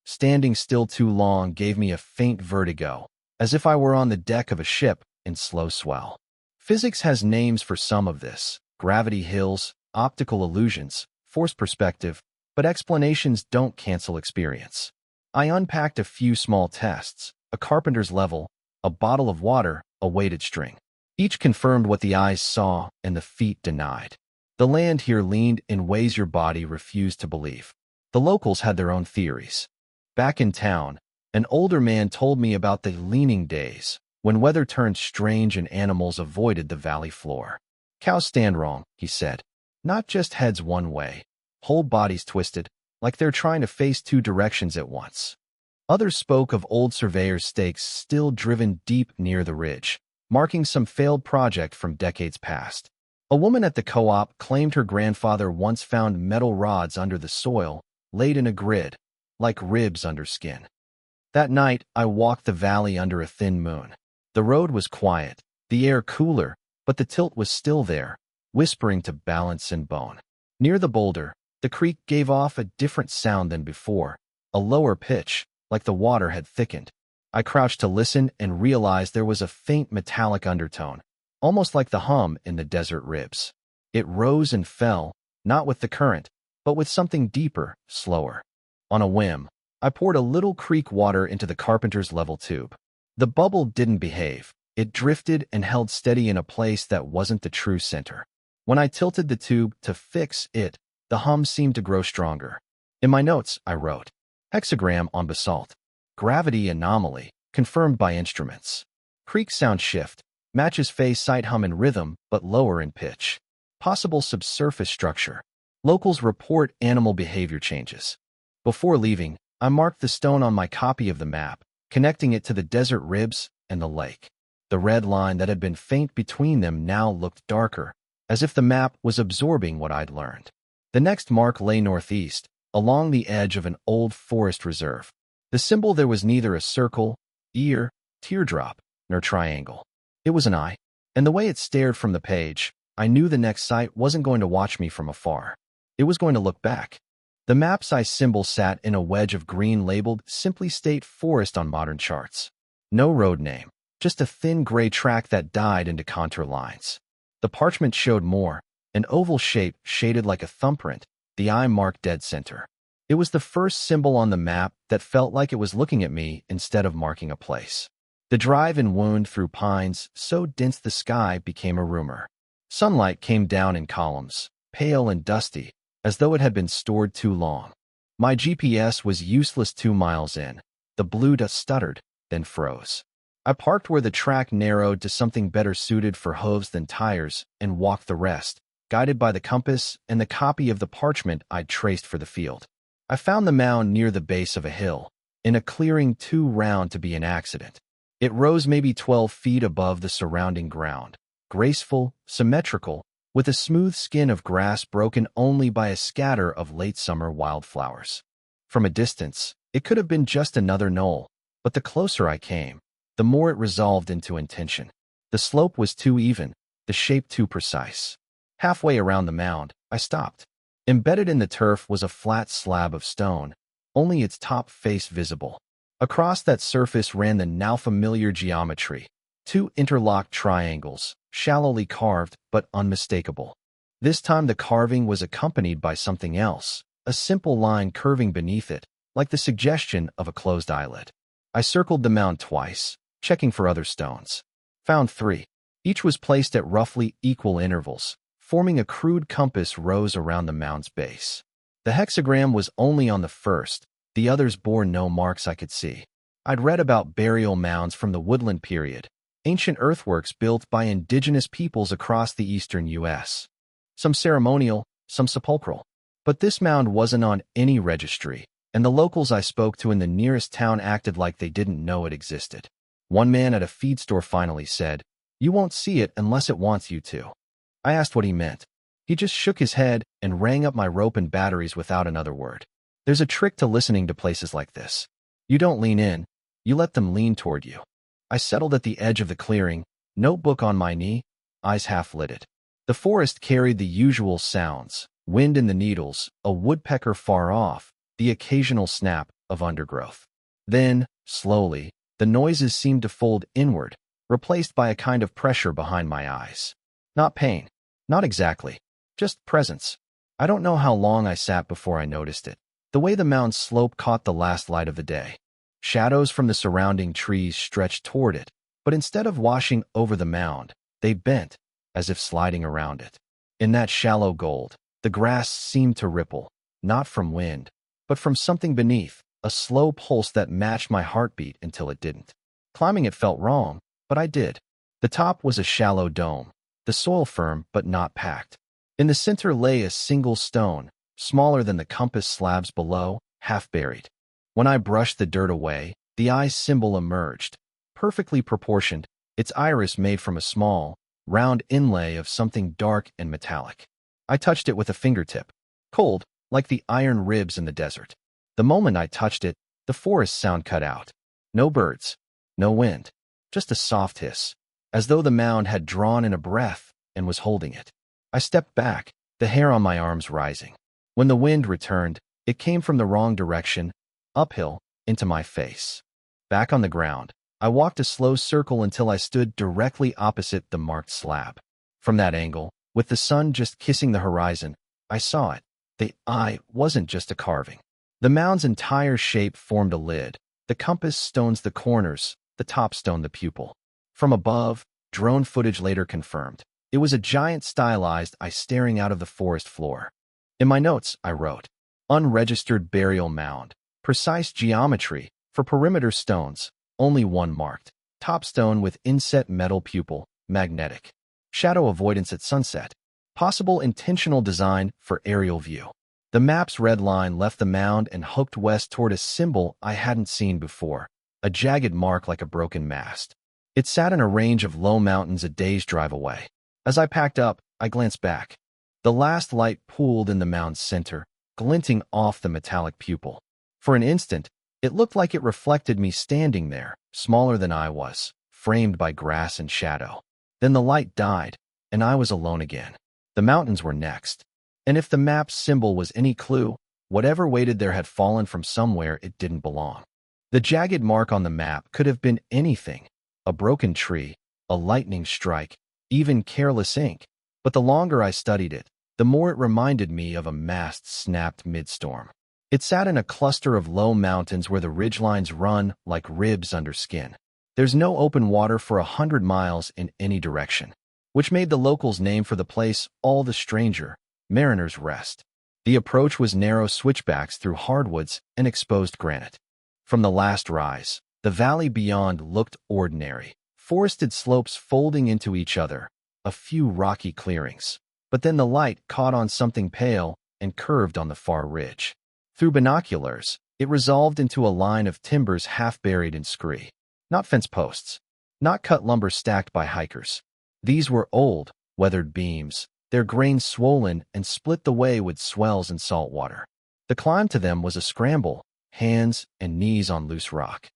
Standing still too long gave me a faint vertigo, as if I were on the deck of a ship in slow swell. Physics has names for some of this: gravity hills, optical illusions, forced perspective, but explanations don't cancel experience. I unpacked a few small tests: a carpenter's level, a bottle of water, a weighted string. Each confirmed what the eyes saw and the feet denied. The land here leaned in ways your body refused to believe. The locals had their own theories. Back in town, an older man told me about the leaning days, when weather turned strange and animals avoided the valley floor. Cows stand wrong, he said. Not just heads one way, whole bodies twisted, like they're trying to face two directions at once. Others spoke of old surveyor's stakes still driven deep near the ridge, marking some failed project from decades past. A woman at the co-op claimed her grandfather once found metal rods under the soil, laid in a grid, like ribs under skin. That night, I walked the valley under a thin moon. The road was quiet, the air cooler, but the tilt was still there, whispering to balance and bone. Near the boulder, the creek gave off a different sound than before, a lower pitch, like the water had thickened. I crouched to listen and realized there was a faint metallic undertone, almost like the hum in the desert ribs. It rose and fell, not with the current, but with something deeper, slower. On a whim, I poured a little creek water into the carpenter's level tube. The bubble didn't behave. It drifted and held steady in a place that wasn't the true center. When I tilted the tube to fix it, the hum seemed to grow stronger. In my notes, I wrote, hexagram on basalt. Gravity anomaly, confirmed by instruments. Creek sound shift, matches phase site hum in rhythm, but lower in pitch. Possible subsurface structure. Locals report animal behavior changes. Before leaving, I marked the stone on my copy of the map, connecting it to the desert ribs and the lake. The red line that had been faint between them now looked darker, as if the map was absorbing what I'd learned. The next mark lay northeast, along the edge of an old forest reserve. The symbol there was neither a circle, ear, teardrop, nor triangle. It was an eye, and the way it stared from the page, I knew the next site wasn't going to watch me from afar. It was going to look back. The map-size symbol sat in a wedge of green labeled Simply State Forest on modern charts. No road name, just a thin gray track that died into contour lines. The parchment showed more, an oval shape shaded like a thumbprint, the eye marked dead center. It was the first symbol on the map that felt like it was looking at me instead of marking a place. The drive and wound through pines so dense the sky became a rumor. Sunlight came down in columns, pale and dusty, as though it had been stored too long. My GPS was useless 2 miles in. The blue dust stuttered, then froze. I parked where the track narrowed to something better suited for hooves than tires and walked the rest, guided by the compass and the copy of the parchment I'd traced for the field. I found the mound near the base of a hill, in a clearing too round to be an accident. It rose maybe 12 feet above the surrounding ground, graceful, symmetrical, with a smooth skin of grass broken only by a scatter of late summer wildflowers. From a distance, it could have been just another knoll, but the closer I came, the more it resolved into intention. The slope was too even, the shape too precise. Halfway around the mound, I stopped. Embedded in the turf was a flat slab of stone, only its top face visible. Across that surface ran the now familiar geometry, 2 interlocked triangles, shallowly carved but unmistakable. This time the carving was accompanied by something else, a simple line curving beneath it, like the suggestion of a closed eyelid. I circled the mound twice, checking for other stones. Found 3. Each was placed at roughly equal intervals, forming a crude compass rose around the mound's base. The hexagram was only on the first, the others bore no marks I could see. I'd read about burial mounds from the woodland period, ancient earthworks built by indigenous peoples across the eastern U.S. Some ceremonial, some sepulchral. But this mound wasn't on any registry, and the locals I spoke to in the nearest town acted like they didn't know it existed. One man at a feed store finally said, "You won't see it unless it wants you to." I asked what he meant. He just shook his head and rang up my rope and batteries without another word. There's a trick to listening to places like this. You don't lean in, you let them lean toward you. I settled at the edge of the clearing, notebook on my knee, eyes half-lidded. The forest carried the usual sounds, wind in the needles, a woodpecker far off, the occasional snap of undergrowth. Then, slowly, the noises seemed to fold inward, replaced by a kind of pressure behind my eyes. Not pain. Not exactly. Just presence. I don't know how long I sat before I noticed it. The way the mound's slope caught the last light of the day. Shadows from the surrounding trees stretched toward it, but instead of washing over the mound, they bent, as if sliding around it. In that shallow gold, the grass seemed to ripple, not from wind, but from something beneath, a slow pulse that matched my heartbeat until it didn't. Climbing it felt wrong, but I did. The top was a shallow dome, the soil firm but not packed. In the center lay a single stone, smaller than the compass slabs below, half buried. When I brushed the dirt away, the eye symbol emerged, perfectly proportioned, its iris made from a small, round inlay of something dark and metallic. I touched it with a fingertip, cold, like the iron ribs in the desert. The moment I touched it, the forest sound cut out. No birds, no wind, just a soft hiss, as though the mound had drawn in a breath and was holding it. I stepped back, the hair on my arms rising. When the wind returned, it came from the wrong direction, uphill, into my face. Back on the ground, I walked a slow circle until I stood directly opposite the marked slab. From that angle, with the sun just kissing the horizon, I saw it. The eye wasn't just a carving. The mound's entire shape formed a lid. The compass stones the corners, the top stone the pupil. From above, drone footage later confirmed, it was a giant stylized eye staring out of the forest floor. In my notes, I wrote, "Unregistered burial mound. Precise geometry. For perimeter stones, only one marked. Top stone with inset metal pupil, magnetic. Shadow avoidance at sunset. Possible intentional design for aerial view." The map's red line left the mound and hooked west toward a symbol I hadn't seen before, a jagged mark like a broken mast. It sat in a range of low mountains a day's drive away. As I packed up, I glanced back. The last light pooled in the mound's center, glinting off the metallic pupil. For an instant, it looked like it reflected me standing there, smaller than I was, framed by grass and shadow. Then the light died, and I was alone again. The mountains were next. And if the map's symbol was any clue, whatever waited there had fallen from somewhere it didn't belong. The jagged mark on the map could have been anything. A broken tree, a lightning strike, even careless ink. But the longer I studied it, the more it reminded me of a mast snapped mid-storm. It sat in a cluster of low mountains where the ridgelines run like ribs under skin. There's no open water for 100 miles in any direction, which made the locals' name for the place all the stranger, Mariner's Rest. The approach was narrow switchbacks through hardwoods and exposed granite. From the last rise, the valley beyond looked ordinary, forested slopes folding into each other, a few rocky clearings. But then the light caught on something pale and curved on the far ridge. Through binoculars, it resolved into a line of timbers half buried in scree. Not fence posts, not cut lumber stacked by hikers. These were old, weathered beams, their grains swollen and split the way with swells and salt water. The climb to them was a scramble, hands and knees on loose rock.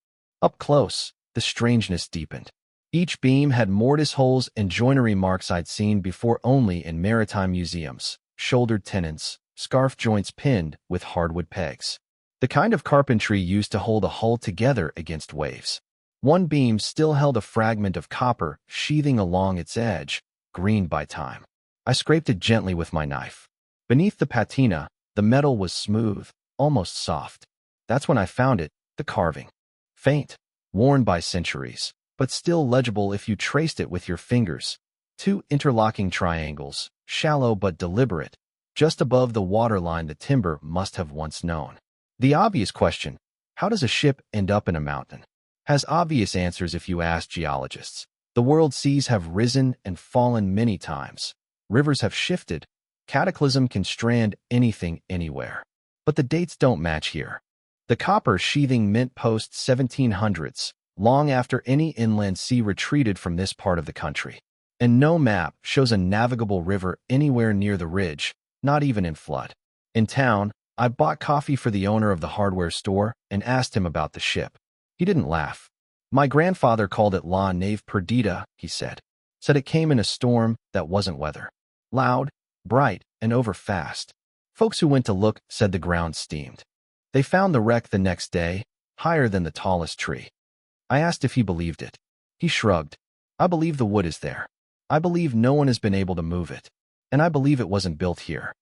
Up close, the strangeness deepened. Each beam had mortise holes and joinery marks I'd seen before only in maritime museums, shouldered tenons, scarf joints pinned with hardwood pegs. The kind of carpentry used to hold a hull together against waves. One beam still held a fragment of copper sheathing along its edge, greened by time. I scraped it gently with my knife. Beneath the patina, the metal was smooth, almost soft. That's when I found it, the carving. Faint, worn by centuries, but still legible if you traced it with your fingers. Two interlocking triangles, shallow but deliberate, just above the waterline the timber must have once known. The obvious question, how does a ship end up in a mountain, has obvious answers if you ask geologists. The world's seas have risen and fallen many times. Rivers have shifted. Cataclysm can strand anything anywhere. But the dates don't match here. The copper sheathing mint post 1700s, long after any inland sea retreated from this part of the country. And no map shows a navigable river anywhere near the ridge, not even in flood. In town, I bought coffee for the owner of the hardware store and asked him about the ship. He didn't laugh. My grandfather called it La Nave Perdita, he said. Said it came in a storm that wasn't weather. Loud, bright, and over fast. Folks who went to look said the ground steamed. They found the wreck the next day, higher than the tallest tree. I asked if he believed it. He shrugged. I believe the wood is there. I believe no one has been able to move it. And I believe it wasn't built here.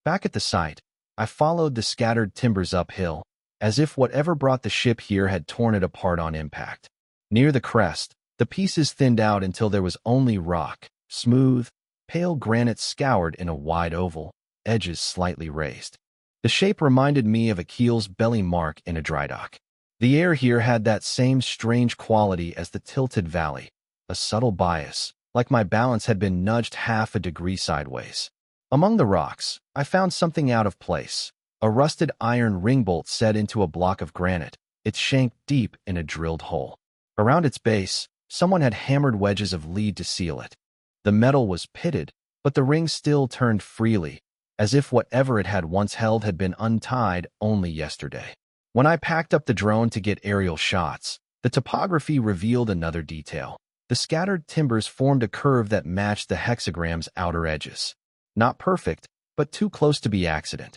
Back at the site, I followed the scattered timbers uphill, as if whatever brought the ship here had torn it apart on impact. Near the crest, the pieces thinned out until there was only rock, smooth, pale granite scoured in a wide oval, edges slightly raised. The shape reminded me of a keel's belly mark in a dry dock. The air here had that same strange quality as the tilted valley, a subtle bias, like my balance had been nudged half a degree sideways. Among the rocks, I found something out of place, a rusted iron ringbolt set into a block of granite, its shank deep in a drilled hole. Around its base, someone had hammered wedges of lead to seal it. The metal was pitted, but the ring still turned freely, as if whatever it had once held had been untied only yesterday. When I packed up the drone to get aerial shots, the topography revealed another detail. The scattered timbers formed a curve that matched the hexagram's outer edges. Not perfect, but too close to be accident.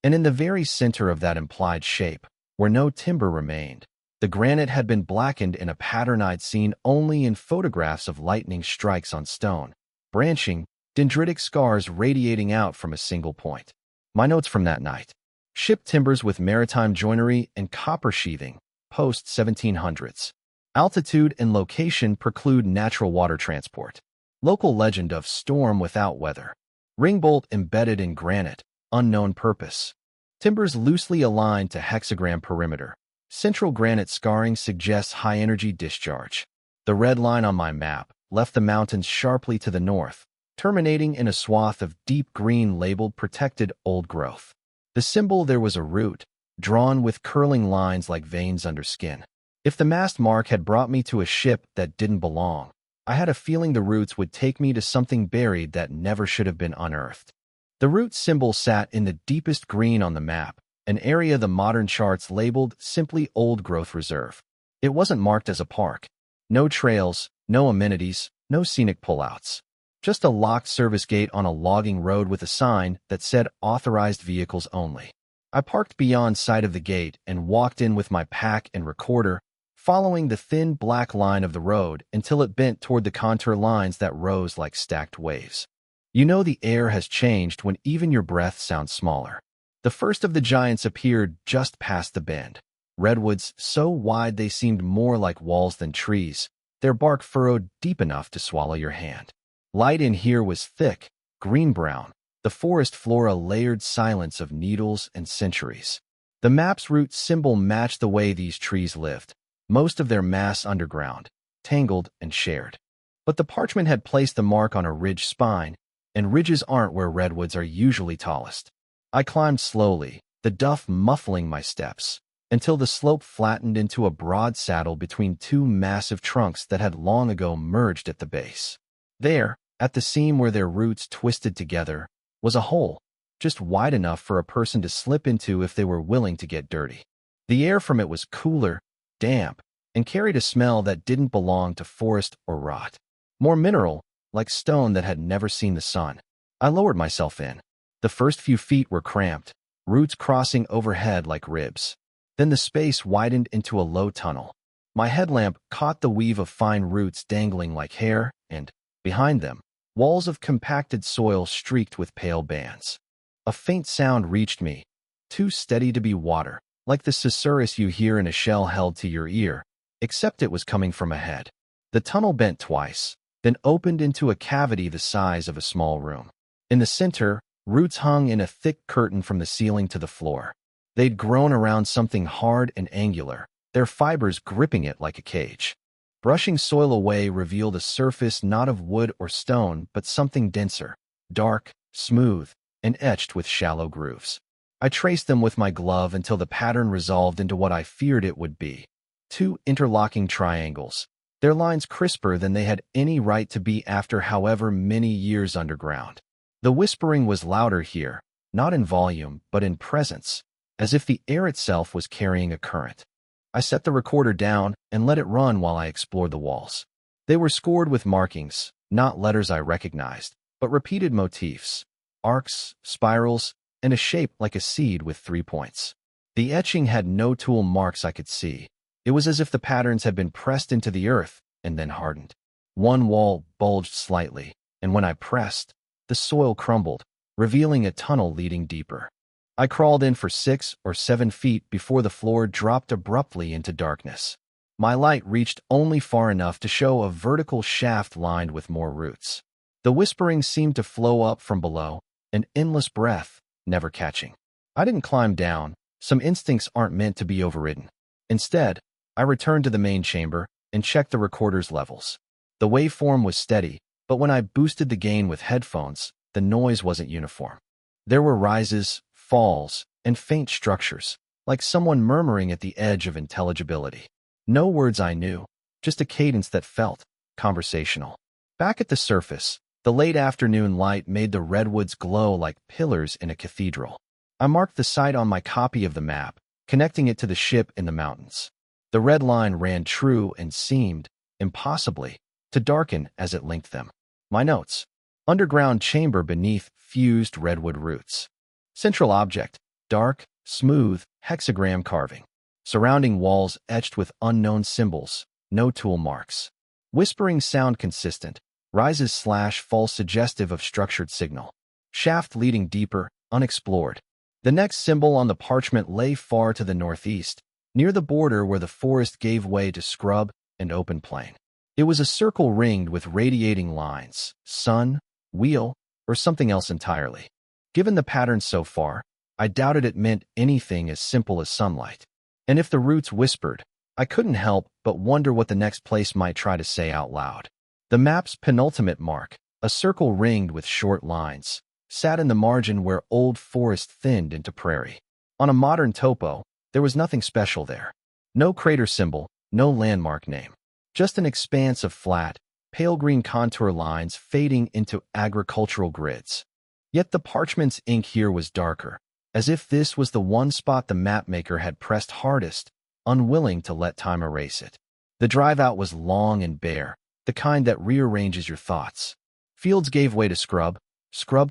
And in the very center of that implied shape, where no timber remained, the granite had been blackened in a pattern I'd seen only in photographs of lightning strikes on stone, branching, dendritic scars radiating out from a single point. My notes from that night. Ship timbers with maritime joinery and copper sheathing, post 1700s. Altitude and location preclude natural water transport. Local legend of storm without weather. Ringbolt embedded in granite, unknown purpose. Timbers loosely aligned to hexagram perimeter. Central granite scarring suggests high-energy discharge. The red line on my map left the mountains sharply to the north, terminating in a swath of deep green labeled protected old growth. The symbol there was a root, drawn with curling lines like veins under skin. If the mast mark had brought me to a ship that didn't belong, I had a feeling the roots would take me to something buried that never should have been unearthed. The root symbol sat in the deepest green on the map, an area the modern charts labeled simply Old Growth Reserve. It wasn't marked as a park. No trails, no amenities, no scenic pullouts. Just a locked service gate on a logging road with a sign that said authorized vehicles only. I parked beyond sight of the gate and walked in with my pack and recorder, following the thin black line of the road until it bent toward the contour lines that rose like stacked waves. You know the air has changed when even your breath sounds smaller. The first of the giants appeared just past the bend. Redwoods so wide they seemed more like walls than trees, their bark furrowed deep enough to swallow your hand. Light in here was thick, green-brown, the forest floor a layered silence of needles and centuries. The map's root symbol matched the way these trees lived, most of their mass underground, tangled and shared. But the parchment had placed the mark on a ridge spine, and ridges aren't where redwoods are usually tallest. I climbed slowly, the duff muffling my steps, until the slope flattened into a broad saddle between two massive trunks that had long ago merged at the base. There, at the seam where their roots twisted together, was a hole, just wide enough for a person to slip into if they were willing to get dirty. The air from it was cooler, damp, and carried a smell that didn't belong to forest or rot. More mineral, like stone that had never seen the sun. I lowered myself in. The first few feet were cramped, roots crossing overhead like ribs. Then the space widened into a low tunnel. My headlamp caught the weave of fine roots dangling like hair, and, behind them, walls of compacted soil streaked with pale bands. A faint sound reached me, too steady to be water, like the susurrus you hear in a shell held to your ear, except it was coming from ahead. The tunnel bent twice, then opened into a cavity the size of a small room. In the center, roots hung in a thick curtain from the ceiling to the floor. They'd grown around something hard and angular, their fibers gripping it like a cage. Brushing soil away revealed a surface not of wood or stone, but something denser, dark, smooth, and etched with shallow grooves. I traced them with my glove until the pattern resolved into what I feared it would be. Two interlocking triangles, their lines crisper than they had any right to be after however many years underground. The whispering was louder here, not in volume, but in presence, as if the air itself was carrying a current. I set the recorder down and let it run while I explored the walls. They were scored with markings, not letters I recognized, but repeated motifs, arcs, spirals, and a shape like a seed with 3 points. The etching had no tool marks I could see. It was as if the patterns had been pressed into the earth and then hardened. One wall bulged slightly, and when I pressed, the soil crumbled, revealing a tunnel leading deeper. I crawled in for 6 or 7 feet before the floor dropped abruptly into darkness. My light reached only far enough to show a vertical shaft lined with more roots. The whispering seemed to flow up from below, an endless breath, never catching. I didn't climb down. Some instincts aren't meant to be overridden. Instead, I returned to the main chamber and checked the recorder's levels. The waveform was steady, but when I boosted the gain with headphones, the noise wasn't uniform. There were rises, falls, and faint structures, like someone murmuring at the edge of intelligibility. No words I knew, just a cadence that felt conversational. Back at the surface, the late afternoon light made the redwoods glow like pillars in a cathedral. I marked the site on my copy of the map, connecting it to the ship in the mountains. The red line ran true and seemed, impossibly, to darken as it linked them. My notes: underground chamber beneath fused redwood roots. Central object: dark, smooth, hexagram carving. Surrounding walls etched with unknown symbols, no tool marks. Whispering sound consistent, rises/falls suggestive of structured signal. Shaft leading deeper, unexplored. The next symbol on the parchment lay far to the northeast, near the border where the forest gave way to scrub and open plain. It was a circle ringed with radiating lines, sun, wheel, or something else entirely. Given the pattern so far, I doubted it meant anything as simple as sunlight. And if the roots whispered, I couldn't help but wonder what the next place might try to say out loud. The map's penultimate mark, a circle ringed with short lines, sat in the margin where old forest thinned into prairie. On a modern topo, there was nothing special there. No crater symbol, no landmark name. Just an expanse of flat, pale green contour lines fading into agricultural grids. Yet the parchment's ink here was darker, as if this was the one spot the mapmaker had pressed hardest, unwilling to let time erase it. The drive out was long and bare, the kind that rearranges your thoughts. Fields gave way to scrub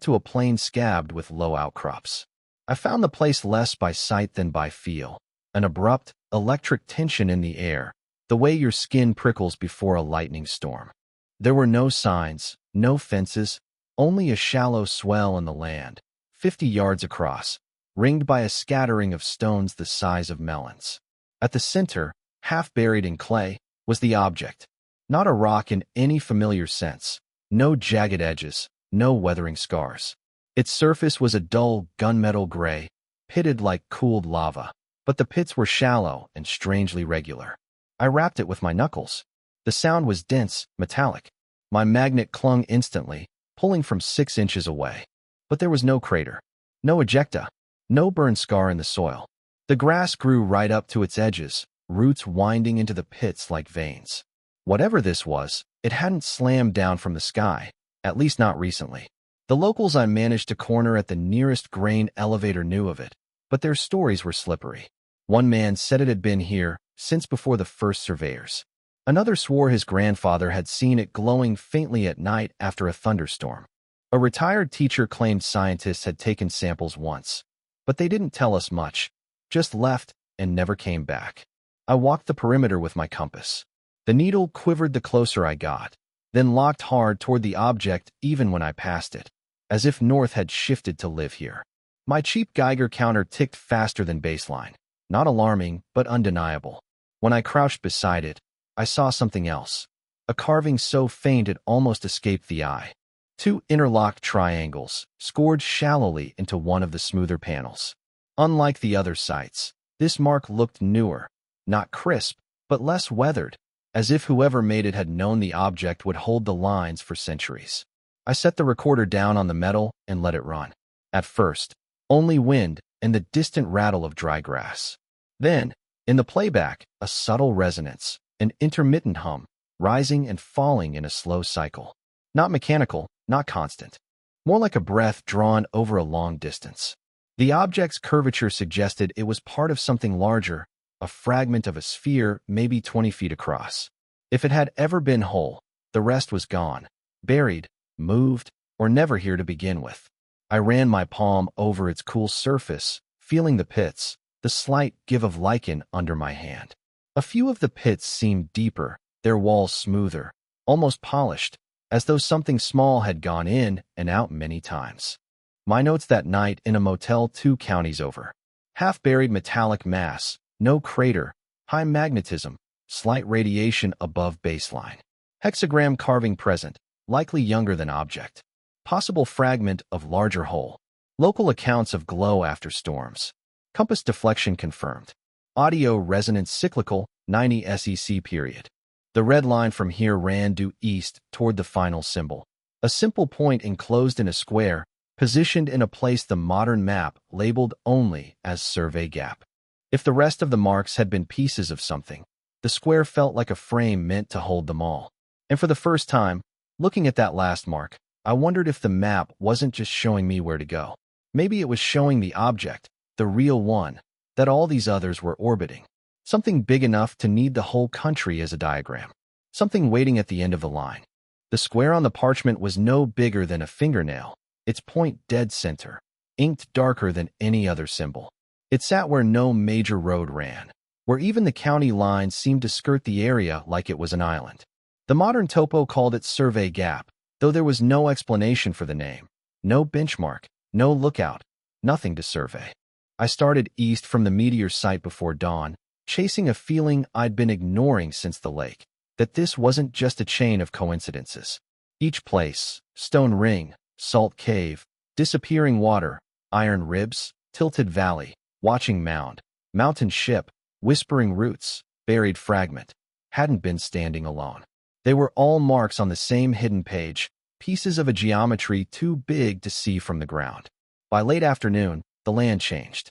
to a plain scabbed with low outcrops. I found the place less by sight than by feel, an abrupt, electric tension in the air, the way your skin prickles before a lightning storm. There were no signs, no fences, only a shallow swell in the land, 50 yards across, ringed by a scattering of stones the size of melons. At the center, half buried in clay, was the object. Not a rock in any familiar sense, no jagged edges, no weathering scars. Its surface was a dull gunmetal gray, pitted like cooled lava, but the pits were shallow and strangely regular. I rapped it with my knuckles. The sound was dense, metallic. My magnet clung instantly, pulling from 6 inches away. But there was no crater, no ejecta, no burn scar in the soil. The grass grew right up to its edges, roots winding into the pits like veins. Whatever this was, it hadn't slammed down from the sky, at least not recently. The locals I managed to corner at the nearest grain elevator knew of it, but their stories were slippery. One man said it had been here since before the first surveyors. Another swore his grandfather had seen it glowing faintly at night after a thunderstorm. A retired teacher claimed scientists had taken samples once, but they didn't tell us much, just left and never came back. I walked the perimeter with my compass. The needle quivered the closer I got, then locked hard toward the object even when I passed it, as if North had shifted to live here. My cheap Geiger counter ticked faster than baseline, not alarming, but undeniable. When I crouched beside it, I saw something else, a carving so faint it almost escaped the eye. 2 interlocked triangles, scored shallowly into one of the smoother panels. Unlike the other sites, this mark looked newer, not crisp, but less weathered, as if whoever made it had known the object would hold the lines for centuries. I set the recorder down on the metal and let it run. At first, only wind and the distant rattle of dry grass. Then, in the playback, a subtle resonance, an intermittent hum, rising and falling in a slow cycle. Not mechanical, not constant. More like a breath drawn over a long distance. The object's curvature suggested it was part of something larger, a fragment of a sphere maybe 20 feet across. If it had ever been whole, the rest was gone, buried, moved, or never here to begin with. I ran my palm over its cool surface, feeling the pits, the slight give of lichen under my hand. A few of the pits seemed deeper, their walls smoother, almost polished, as though something small had gone in and out many times. My notes that night in a motel 2 counties over. Half-buried metallic mass, no crater, high magnetism, slight radiation above baseline. Hexagram carving present, likely younger than object. Possible fragment of larger hole. Local accounts of glow after storms. Compass deflection confirmed. Audio resonance cyclical, 90 SEC period. The red line from here ran due east toward the final symbol. A simple point enclosed in a square, positioned in a place the modern map labeled only as survey gap. If the rest of the marks had been pieces of something, the square felt like a frame meant to hold them all. And for the first time, looking at that last mark, I wondered if the map wasn't just showing me where to go. Maybe it was showing the object, the real one, that all these others were orbiting. Something big enough to need the whole country as a diagram. Something waiting at the end of the line. The square on the parchment was no bigger than a fingernail, its point dead center, inked darker than any other symbol. It sat where no major road ran, where even the county lines seemed to skirt the area like it was an island. The modern topo called it Survey Gap, though there was no explanation for the name. No benchmark, no lookout, nothing to survey. I started east from the meteor site before dawn, chasing a feeling I'd been ignoring since the lake, that this wasn't just a chain of coincidences. Each place, stone ring, salt cave, disappearing water, iron ribs, tilted valley, watching mound, mountain ship, whispering roots, buried fragment, hadn't been standing alone. They were all marks on the same hidden page, pieces of a geometry too big to see from the ground. By late afternoon, the land changed.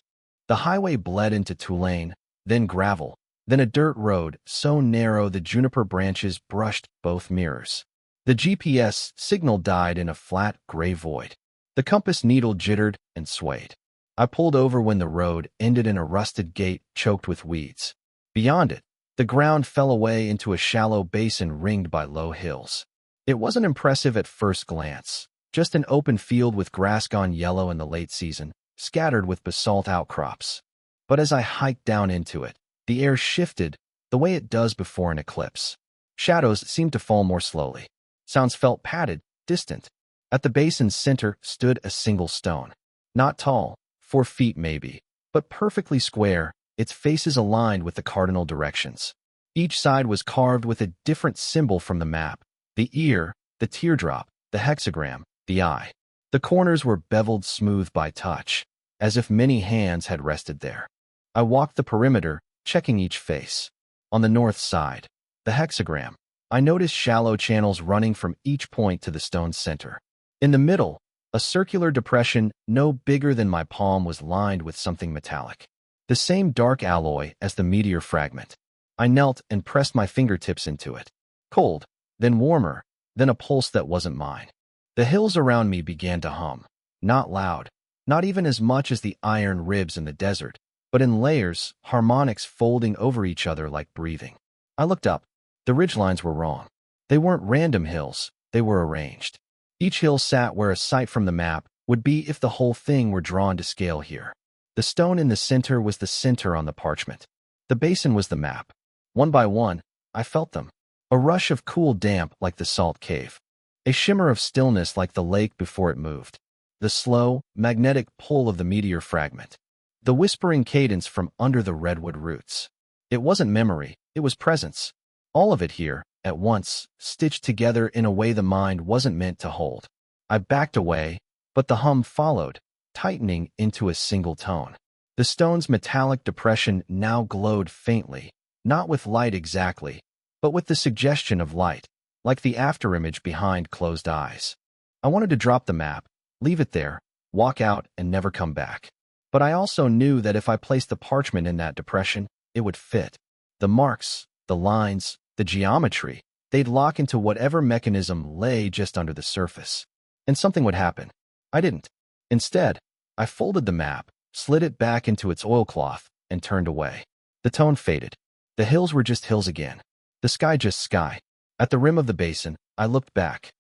The highway bled into Tulane, then gravel, then a dirt road so narrow the juniper branches brushed both mirrors. The GPS signal died in a flat, gray void. The compass needle jittered and swayed. I pulled over when the road ended in a rusted gate choked with weeds. Beyond it, the ground fell away into a shallow basin ringed by low hills. It wasn't impressive at first glance, just an open field with grass gone yellow in the late season, scattered with basalt outcrops. But as I hiked down into it, the air shifted the way it does before an eclipse. Shadows seemed to fall more slowly. Sounds felt padded, distant. At the basin's center stood a single stone. Not tall, 4 feet maybe, but perfectly square, its faces aligned with the cardinal directions. Each side was carved with a different symbol from the map: the ear, the teardrop, the hexagram, the eye. The corners were beveled smooth by touch, as if many hands had rested there. I walked the perimeter, checking each face. On the north side, the hexagram, I noticed shallow channels running from each point to the stone's center. In the middle, a circular depression no bigger than my palm was lined with something metallic. The same dark alloy as the meteor fragment. I knelt and pressed my fingertips into it. Cold, then warmer, then a pulse that wasn't mine. The hills around me began to hum. Not loud, not even as much as the iron ribs in the desert, but in layers, harmonics folding over each other like breathing. I looked up. The ridgelines were wrong. They weren't random hills, they were arranged. Each hill sat where a sight from the map would be if the whole thing were drawn to scale here. The stone in the center was the center on the parchment. The basin was the map. One by one, I felt them. A rush of cool damp like the salt cave. A shimmer of stillness like the lake before it moved. The slow, magnetic pull of the meteor fragment. The whispering cadence from under the redwood roots. It wasn't memory, it was presence. All of it here, at once, stitched together in a way the mind wasn't meant to hold. I backed away, but the hum followed, tightening into a single tone. The stone's metallic depression now glowed faintly, not with light exactly, but with the suggestion of light, like the afterimage behind closed eyes. I wanted to drop the map, leave it there, walk out and never come back. But I also knew that if I placed the parchment in that depression, it would fit. The marks, the lines, the geometry, they'd lock into whatever mechanism lay just under the surface. And something would happen. I didn't. Instead, I folded the map, slid it back into its oilcloth, and turned away. The tone faded. The hills were just hills again. The sky just sky. At the rim of the basin, I looked back.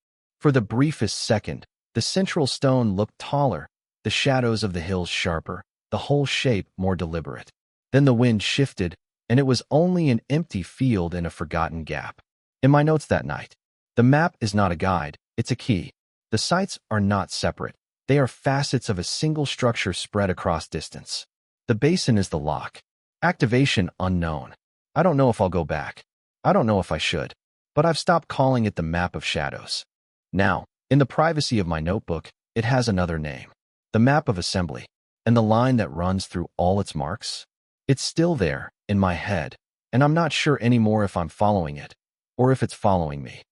For the briefest second, the central stone looked taller, the shadows of the hills sharper, the whole shape more deliberate. Then the wind shifted, and it was only an empty field and a forgotten gap. In my notes that night, the map is not a guide, it's a key. The sites are not separate. They are facets of a single structure spread across distance. The basin is the lock. Activation unknown. I don't know if I'll go back. I don't know if I should. But I've stopped calling it the map of shadows. Now, in the privacy of my notebook, it has another name. The map of assembly. And the line that runs through all its marks? It's still there, in my head, and I'm not sure anymore if I'm following it, or if it's following me.